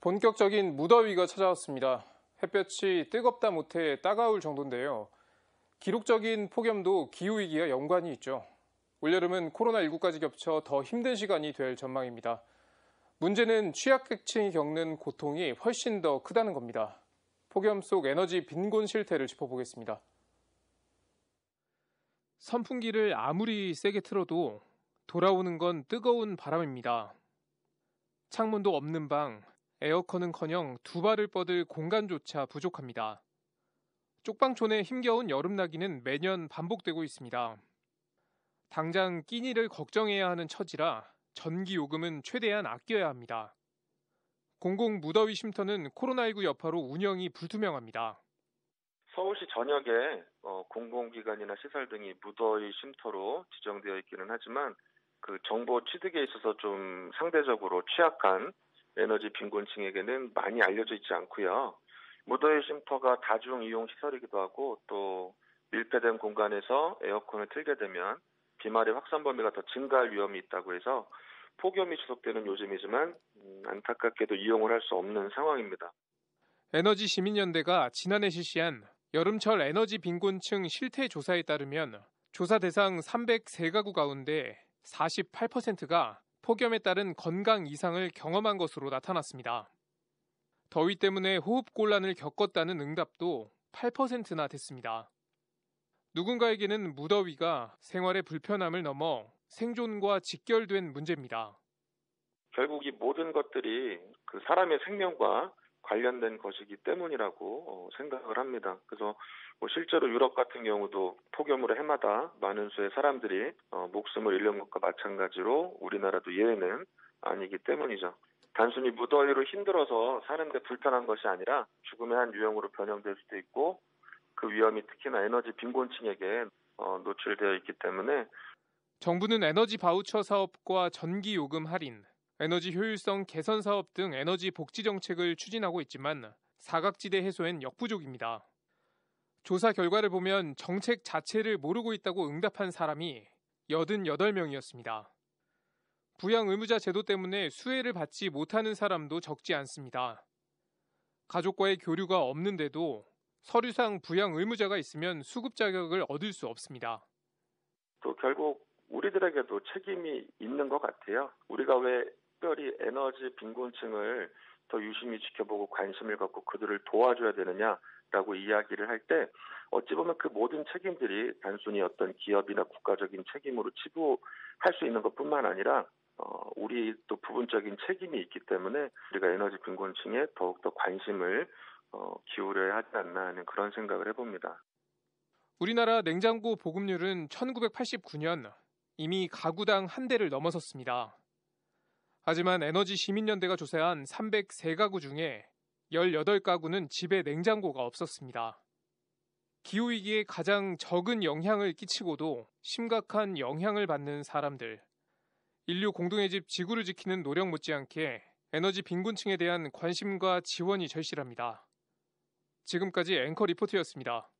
본격적인 무더위가 찾아왔습니다. 햇볕이 뜨겁다 못해 따가울 정도인데요. 기록적인 폭염도 기후위기와 연관이 있죠. 올여름은 코로나19까지 겹쳐 더 힘든 시간이 될 전망입니다. 문제는 취약계층이 겪는 고통이 훨씬 더 크다는 겁니다. 폭염 속 에너지 빈곤 실태를 짚어보겠습니다. 선풍기를 아무리 세게 틀어도 돌아오는 건 뜨거운 바람입니다. 창문도 없는 방, 에어컨은커녕 두 발을 뻗을 공간조차 부족합니다. 쪽방촌의 힘겨운 여름나기는 매년 반복되고 있습니다. 당장 끼니를 걱정해야 하는 처지라 전기요금은 최대한 아껴야 합니다. 공공 무더위 쉼터는 코로나19 여파로 운영이 불투명합니다. 서울시 전역에 공공기관이나 시설 등이 무더위 쉼터로 지정되어 있기는 하지만 그 정보 취득에 있어서 좀 상대적으로 취약한 에너지 빈곤층에게는 많이 알려져 있지 않고요. 무더위 쉼터가 다중 이용 시설이기도 하고 또 밀폐된 공간에서 에어컨을 틀게 되면 비말의 확산 범위가 더 증가할 위험이 있다고 해서 폭염이 지속되는 요즘이지만 안타깝게도 이용을 할 수 없는 상황입니다. 에너지 시민연대가 지난해 실시한 여름철 에너지 빈곤층 실태 조사에 따르면 조사 대상 303가구 가운데 48%가 폭염에 따른 건강 이상을 경험한 것으로 나타났습니다. 더위 때문에 호흡곤란을 겪었다는 응답도 8%나 됐습니다. 누군가에게는 무더위가 생활의 불편함을 넘어 생존과 직결된 문제입니다. 결국 이 모든 것들이 그 사람의 생명과 관련된 것이기 때문이라고 생각을 합니다. 그래서 실제로 유럽 같은 경우도 폭염으로 해마다 많은 수의 사람들이 목숨을 잃는 것과 마찬가지로 우리나라도 예외는 아니기 때문이죠. 단순히 무더위로 힘들어서 사는데 불편한 것이 아니라 죽음의 한 유형으로 변형될 수도 있고 그 위험이 특히나 에너지 빈곤층에게 노출되어 있기 때문에 정부는 에너지 바우처 사업과 전기요금 할인, 에너지 효율성 개선 사업 등 에너지 복지 정책을 추진하고 있지만 사각지대 해소엔 역부족입니다. 조사 결과를 보면 정책 자체를 모르고 있다고 응답한 사람이 88명이었습니다. 부양 의무자 제도 때문에 수혜를 받지 못하는 사람도 적지 않습니다. 가족과의 교류가 없는데도 서류상 부양 의무자가 있으면 수급 자격을 얻을 수 없습니다. 또 결국 우리들에게도 책임이 있는 것 같아요. 우리가 왜 특별히 에너지 빈곤층을 더 유심히 지켜보고 관심을 갖고 그들을 도와줘야 되느냐라고 이야기를 할 때 어찌 보면 그 모든 책임들이 단순히 어떤 기업이나 국가적인 책임으로 치부할 수 있는 것뿐만 아니라 우리 또 부분적인 책임이 있기 때문에 우리가 에너지 빈곤층에 더욱더 관심을 기울여야 하지 않나 하는 그런 생각을 해봅니다. 우리나라 냉장고 보급률은 1989년 이미 가구당 한 대를 넘어섰습니다. 하지만 에너지 시민연대가 조사한 303가구 중에 18가구는 집에 냉장고가 없었습니다. 기후위기에 가장 적은 영향을 끼치고도 심각한 영향을 받는 사람들. 인류 공동의 집 지구를 지키는 노력 못지않게 에너지 빈곤층에 대한 관심과 지원이 절실합니다. 지금까지 앵커 리포트였습니다.